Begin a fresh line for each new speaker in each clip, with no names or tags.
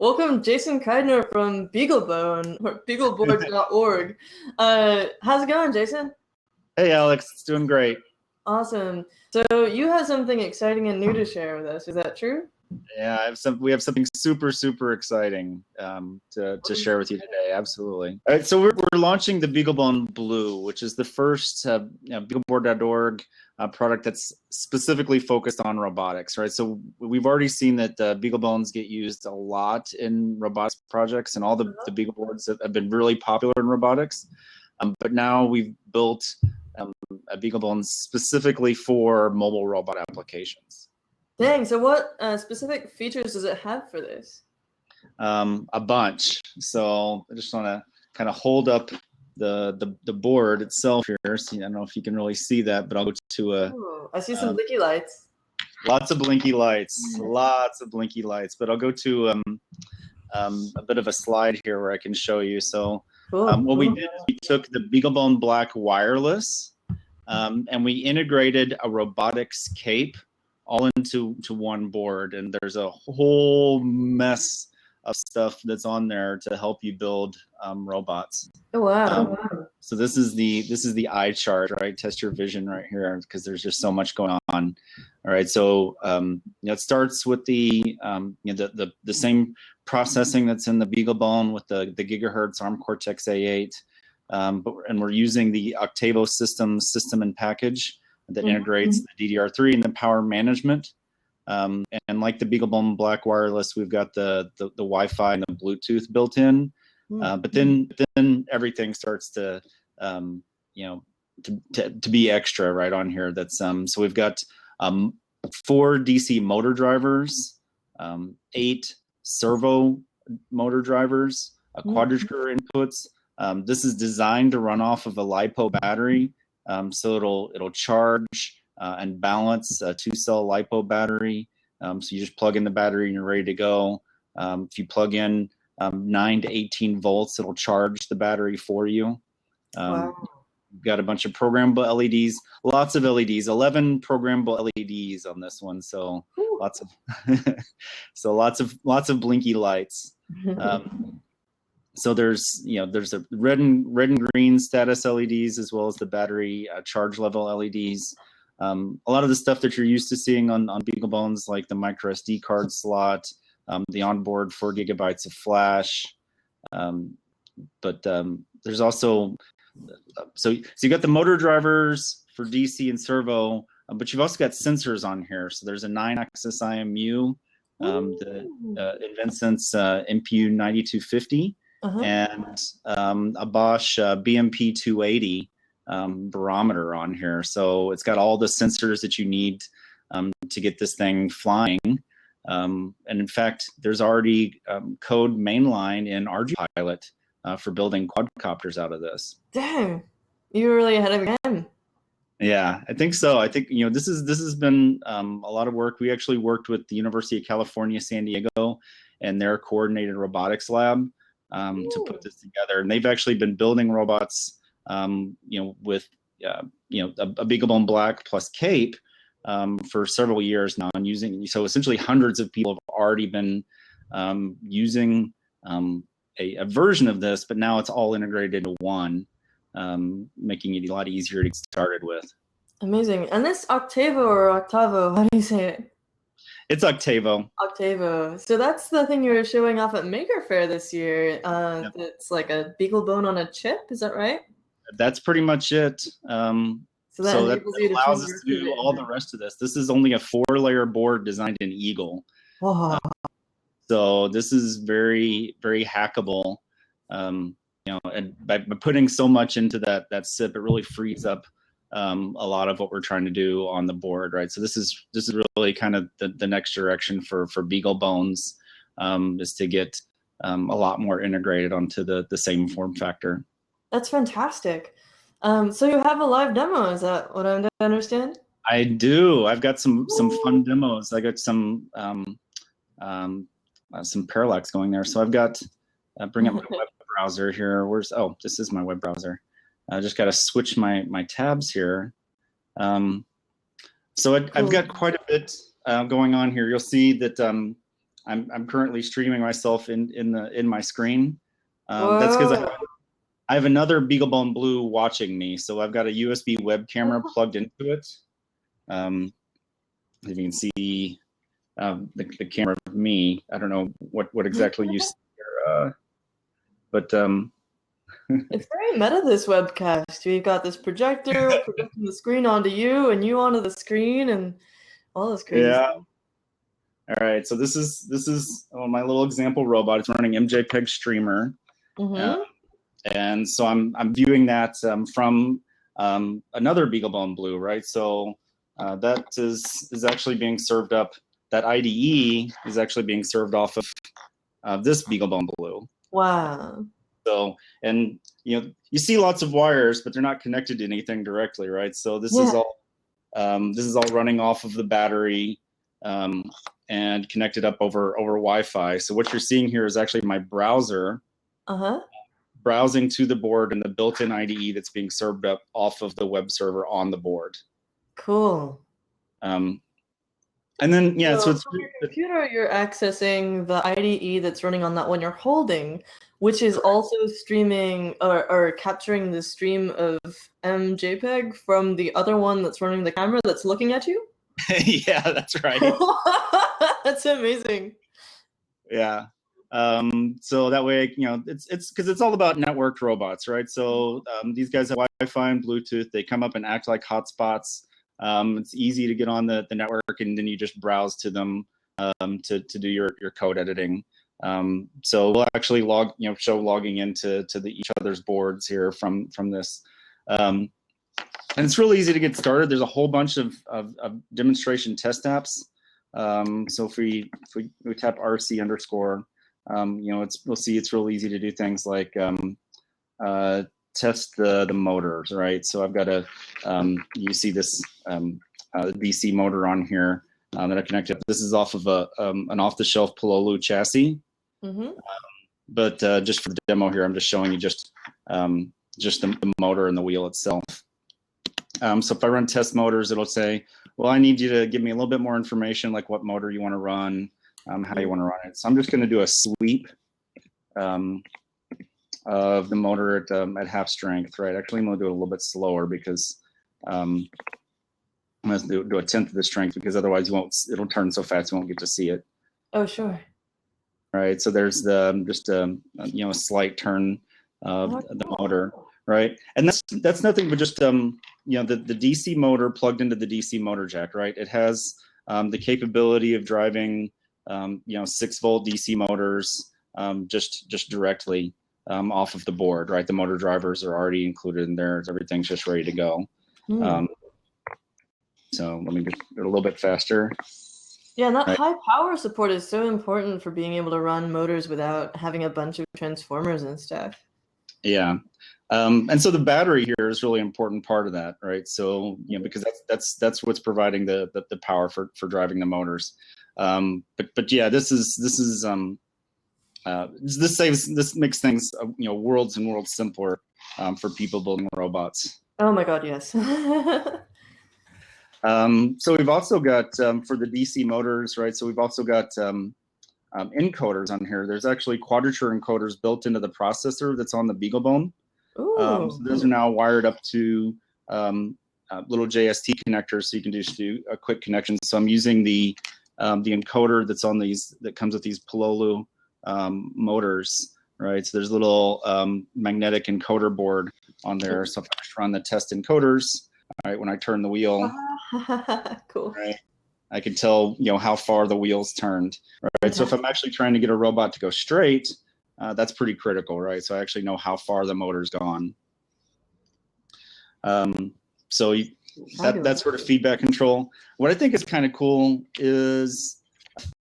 Welcome, Jason Keidner from BeagleBone, or beagleboard.org. How's it going, Jason?
Hey, Alex, it's doing great.
Awesome. So you have something exciting and new to share with us. Is that true?
Yeah, we have something super exciting to share with you today. Absolutely. All right, so we're launching the BeagleBone Blue, which is the first beagleboard.org product that's specifically focused on robotics, right? So we've already seen that BeagleBones get used a lot in robotics projects, and all the BeagleBoards have been really popular in robotics. But now we've built a BeagleBone specifically for mobile robot applications.
Dang, so what specific features does it have for this?
A bunch. So I just want to kind of hold up the board itself here. So I don't know if you can really see that, but I'll go to a.
Ooh, I see some blinky lights.
Lots of blinky lights. Lots of blinky lights. But I'll go to a bit of a slide here where I can show you. So what we did is we took the BeagleBone Black wireless and we integrated a robotics cape all into one board, and there's a whole mess of stuff that's on there to help you build robots.
Oh wow!
So this is the eye chart, right? Test your vision right here, because there's just so much going on. All right, so it starts with the same processing that's in the BeagleBone with the gigahertz ARM Cortex A8, and we're using the Octavo system and package that integrates the DDR3 and the power management. And like the BeagleBone Black wireless, we've got the Wi-Fi and the Bluetooth built in. But then everything starts to be extra right on here. That's so we've got 4 DC motor drivers, 8 servo motor drivers, quadcopter inputs. This is designed to run off of a LiPo battery. So it'll charge and balance a 2-cell LiPo battery. So you just plug in the battery and you're ready to go. If you plug in 9 to 18 volts, it'll charge the battery for you.
Wow.
We've got a bunch of programmable LEDs, lots of LEDs, 11 programmable LEDs on this one. So lots of blinky lights. So there's a red and green status LEDs, as well as the battery charge level LEDs. A lot of the stuff that you're used to seeing on BeagleBones, like the micro SD card slot, the onboard 4 gigabytes of flash. But there's also, so you got the motor drivers for DC and servo, but you've also got sensors on here. So there's a 9-axis IMU, the InvenSense MPU 9250. And a Bosch BMP 280 barometer on here. So it's got all the sensors that you need to get this thing flying. And in fact, there's already code mainline in ArduPilot for building quadcopters out of this.
Damn, you were really ahead of your game.
Yeah, I think so. I think this has been a lot of work. We actually worked with the University of California, San Diego, and their coordinated robotics lab. To put this together, and they've actually been building robots, with a BeagleBone Black plus Cape for several years now, and so essentially hundreds of people have already been using a version of this, but now it's all integrated into one, making it a lot easier to get started with.
Amazing. And this Octavo or Octavo, how do you say it?
It's Octavo.
Octavo. So that's the thing you were showing off at Maker Faire this year.
Yep.
It's like a BeagleBone on a chip. Is that right?
That's pretty much it. So that allows us to do all the rest of this. This is only a 4-layer board designed in Eagle.
Oh.
So this is very, very hackable. And by putting so much into that SIP, it really frees up a lot of what we're trying to do on the board, right? So this is really kind of the next direction for BeagleBones, is to get a lot more integrated onto the same form factor.
That's fantastic. So you have a live demo, is that what I understand?
I do. I've got some fun demos. I got some parallax going there. So I've got bring up my web browser here. This is my web browser. I just got to switch my tabs here. So I've got quite a bit going on here. You'll see that I'm currently streaming myself in my screen. That's because I have another BeagleBone Blue watching me, so I've got a USB web camera plugged into it. If you can see the camera of me, I don't know what exactly you see here, but
it's very meta, this webcast. We've got this projector projecting the screen onto you, and you onto the screen, and all this crazy stuff.
All right, so this is my little example robot. It's running MJPEG streamer, and so I'm viewing that from another BeagleBone Blue, right? So that is actually being served up. That IDE is actually being served off of this BeagleBone Blue.
Wow.
So, and you see lots of wires, but they're not connected to anything directly, right? So this is all running off of the battery and connected up over Wi-Fi. So what you're seeing here is actually my browser browsing to the board and the built-in IDE that's being served up off of the web server on the board.
Cool.
And then so it's
from your computer, you're accessing the IDE that's running on that one you're holding, which is also streaming or capturing the stream of MJPEG from the other one that's running the camera that's looking at you.
Yeah, that's right.
That's amazing.
Yeah. So that way, it's because it's all about networked robots, right? So these guys have Wi-Fi and Bluetooth. They come up and act like hotspots. It's easy to get on the network, and then you just browse to them to do your code editing. So we'll actually show logging into each other's boards here from this. And it's really easy to get started. There's a whole bunch of demonstration test apps. So if we tap RC_, we'll see it's real easy to do things like test the motors, right? So I've got you see this DC motor on here that I connected up. This is off of an off-the-shelf Pololu chassis. But just for the demo here, I'm just showing you just the motor and the wheel itself. So if I run test motors, it'll say, well, I need you to give me a little bit more information, like what motor you want to run, how you want to run it. So I'm just going to do a sweep of the motor at half strength, right? Actually, I'm going to do it a little bit slower because I'm going to do a tenth of the strength, because otherwise it'll turn so fast you won't get to see it.
Oh, sure.
Right. So there's just a slight turn of the motor. Right, and that's nothing but just the DC motor plugged into the DC motor jack. Right, it has the capability of driving 6-volt DC motors just directly off of the board. Right, the motor drivers are already included in there. Everything's just ready to go. So let me get a little bit faster.
Yeah, and that high power support is so important for being able to run motors without having a bunch of transformers and stuff.
Yeah. And so the battery here is really an important part of that, right? So because that's what's providing the power for driving the motors. But yeah, this makes things worlds and worlds simpler for people building robots.
Oh my God, yes.
So we've also got for the DC motors, right? So we've also got encoders on here. There's actually quadcopter encoders built into the processor that's on the BeagleBone. So those are now wired up to little JST connectors, so you can just do a quick connection. So I'm using the encoder that's on that comes with these Pololu motors, right? So there's a little magnetic encoder board on there. So if I just run the test encoders, all right, when I turn the wheel,
cool.
Right, I can tell how far the wheel's turned, right? So if I'm actually trying to get a robot to go straight, that's pretty critical, right? So I actually know how far the motor's gone. So that's sort of feedback control. What I think is kind of cool is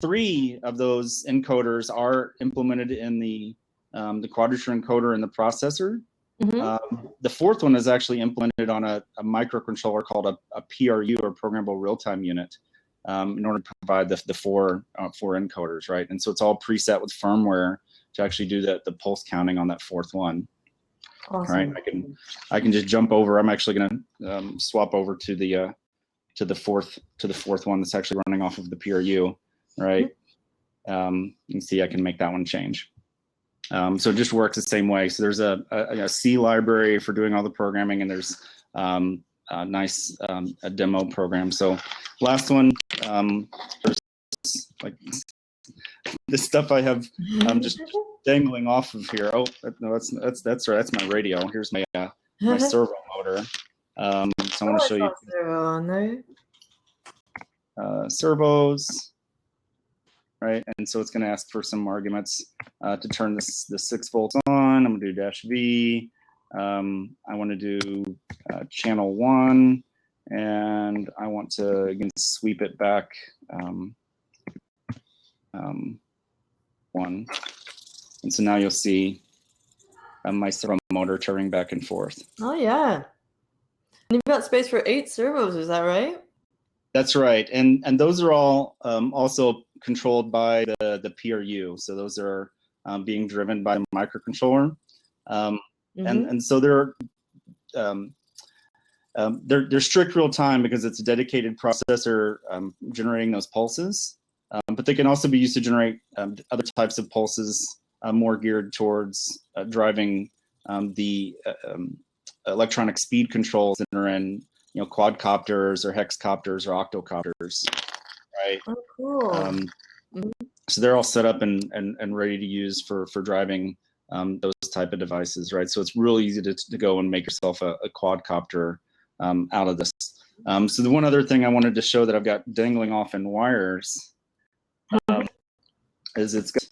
3 of those encoders are implemented in the quadcopter encoder in the processor. The 4th one is actually implemented on a microcontroller called a PRU, or programmable real-time unit, in order to provide the 4 encoders, right? And so it's all preset with firmware to actually do the pulse counting on that 4th one.
Awesome.
Right, I can just jump over. I'm actually going to swap over to the fourth one that's actually running off of the PRU, right? you can see I can make that one change. So it just works the same way. So there's a C library for doing all the programming, and there's a nice a demo program. So last one, there's like this stuff I have just dangling off of here. Oh no, that's right. That's my radio. Here's my my servo motor. So I want to show you
servo on there.
servos. Right, and so it's going to ask for some arguments to turn the 6 volts on. I'm going to do -V. I want to do channel 1, and I want to again sweep it back 1. And so now you'll see my servo motor turning back and forth.
Oh yeah, and you've got space for 8 servos. Is that right?
That's right, and those are all also controlled by the PRU. So those are being driven by the microcontroller, and so they're strict real time because it's a dedicated processor generating those pulses. But they can also be used to generate other types of pulses more geared towards driving the electronic speed controls that are in quadcopters or hexcopters or octocopters, right?
Oh, cool.
So they're all set up and ready to use for driving those type of devices, right? So it's really easy to go and make yourself a quadcopter out of this. So the one other thing I wanted to show that I've got dangling off in wires is it's got,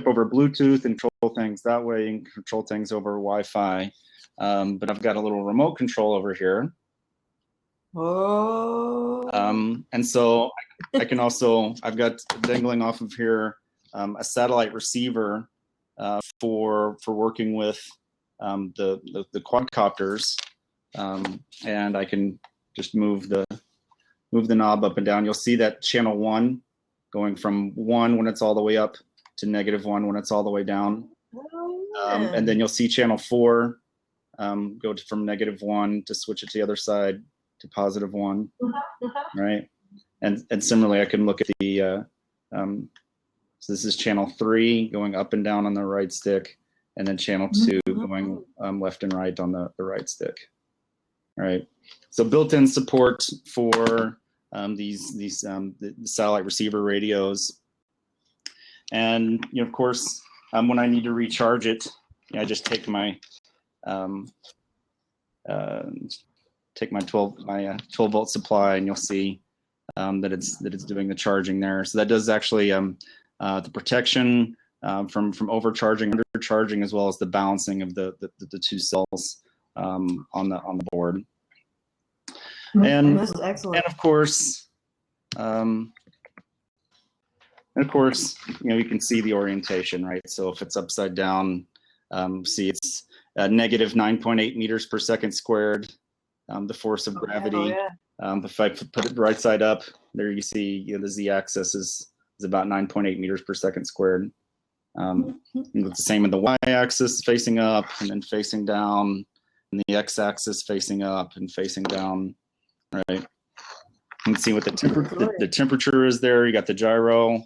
over Bluetooth and control things that way, and control things over Wi-Fi. But I've got a little remote control over here.
Oh.
And so I can also, I've got dangling off of here a satellite receiver for working with the quadcopters, and I can just move the knob up and down. You'll see that channel 1 going from 1 when it's all the way up to -1 when it's all the way down.
Oh,
and then you'll see channel 4 go from -1 to switch it to the other side to +1, right? And similarly, I can look at the, so this is channel 3 going up and down on the right stick, and then channel 2 going left and right on the right stick, right? So built-in support for the satellite receiver radios. And of course, when I need to recharge it, I just take my 12 volt supply, and you'll see that it's doing the charging there. So that does actually the protection from overcharging, undercharging, as well as the balancing of the 2 cells on the board. And
that's excellent.
And of course, you can see the orientation, right? So if it's upside down, see it's negative 9.8 meters per second squared, the force of gravity. If I put it right side up, there you see the z-axis is about 9.8 meters per second squared. It's the same in the y-axis, facing up and then facing down, and the x-axis facing up and facing down, right? You can see what the temperature is there. You got the gyro,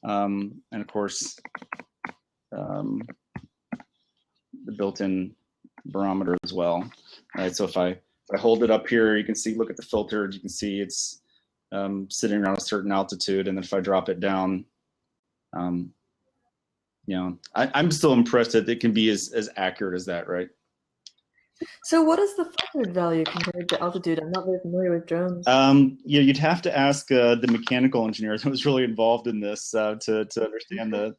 and of course, the built-in barometer as well, right? So if I hold it up here, you can see, look at the filter. You can see it's sitting around a certain altitude, and then if I drop it down, I'm still impressed that it can be as accurate as that, right?
So what is the filtered value compared to altitude? I'm not very familiar with drones.
You'd have to ask the mechanical engineer that was really involved in this to understand the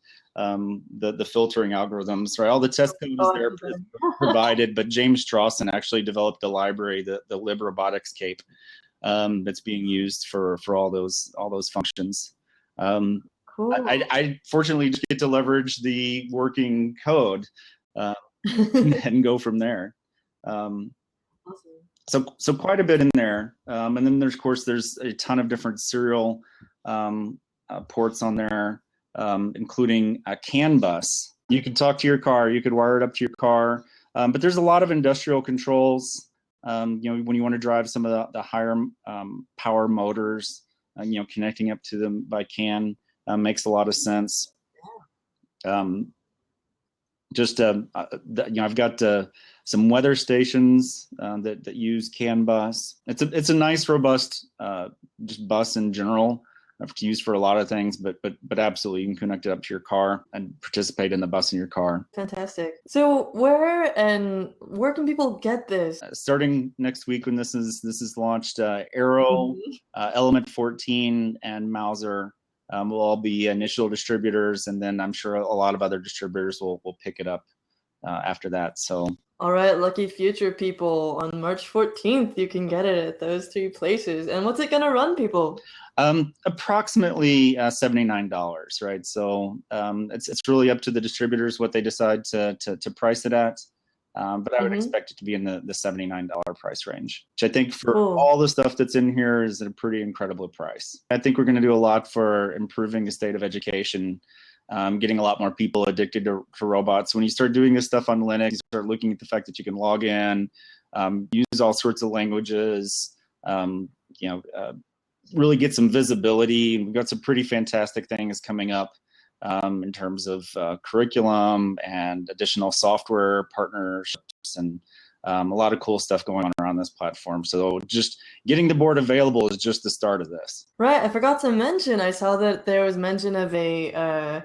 filtering algorithms, right? All the test code is there provided, but James Strawson actually developed the library, the librobotics cape, that's being used for all those functions.
Cool.
I fortunately just get to leverage the working code and go from there.
Awesome.
So quite a bit in there, and then there's a ton of different serial ports on there, including a CAN bus. You could talk to your car, you could wire it up to your car, but there's a lot of industrial controls. When you want to drive some of the higher power motors, connecting up to them by CAN. makes a lot of sense. I've got some weather stations that use CAN bus. It's a nice, robust just bus in general to use for a lot of things, but absolutely you can connect it up to your car and participate in the bus in your car.
Fantastic. So where can people get this?
Starting next week when this is launched, Arrow, Element 14, and Mauser will all be initial distributors, and then I'm sure a lot of other distributors will pick it up after that. So.
All right, lucky future people, on March 14th, you can get it at those 3 places. And what's it going to run, people?
Approximately $79, right? So it's really up to the distributors what they decide to price it at. But I would expect it to be in the $79 price range, which I think for all the stuff that's in here is a pretty incredible price. I think we're going to do a lot for improving the state of education, getting a lot more people addicted to robots. When you start doing this stuff on Linux, you start looking at the fact that you can log in, use all sorts of languages, really get some visibility. We've got some pretty fantastic things coming up in terms of curriculum and additional software partnerships, and a lot of cool stuff going on around this platform. So just getting the board available is just the start of this.
Right, I forgot to mention, I saw that there was mention of a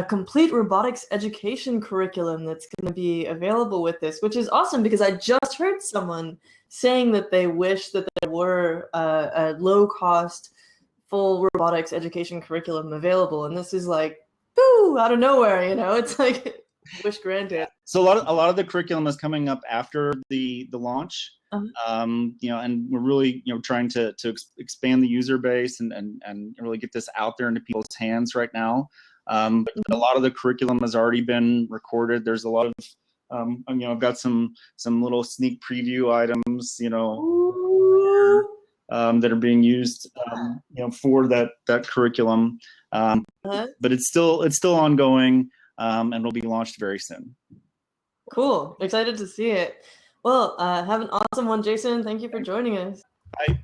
complete robotics education curriculum that's going to be available with this, which is awesome because I just heard someone saying that they wish that there were a low-cost, full robotics education curriculum available, and this is like, boo, out of nowhere, it's like wish granted.
So a lot of the curriculum is coming up after the launch, and we're really trying to expand the user base and really get this out there into people's hands right now. But a lot of the curriculum has already been recorded. There's a lot of I've got some little sneak preview items, that are being used, for that curriculum. But it's still ongoing, and will be launched very soon.
Cool. Excited to see it. Well, have an awesome one, Jason. Thank you for joining us.
Bye.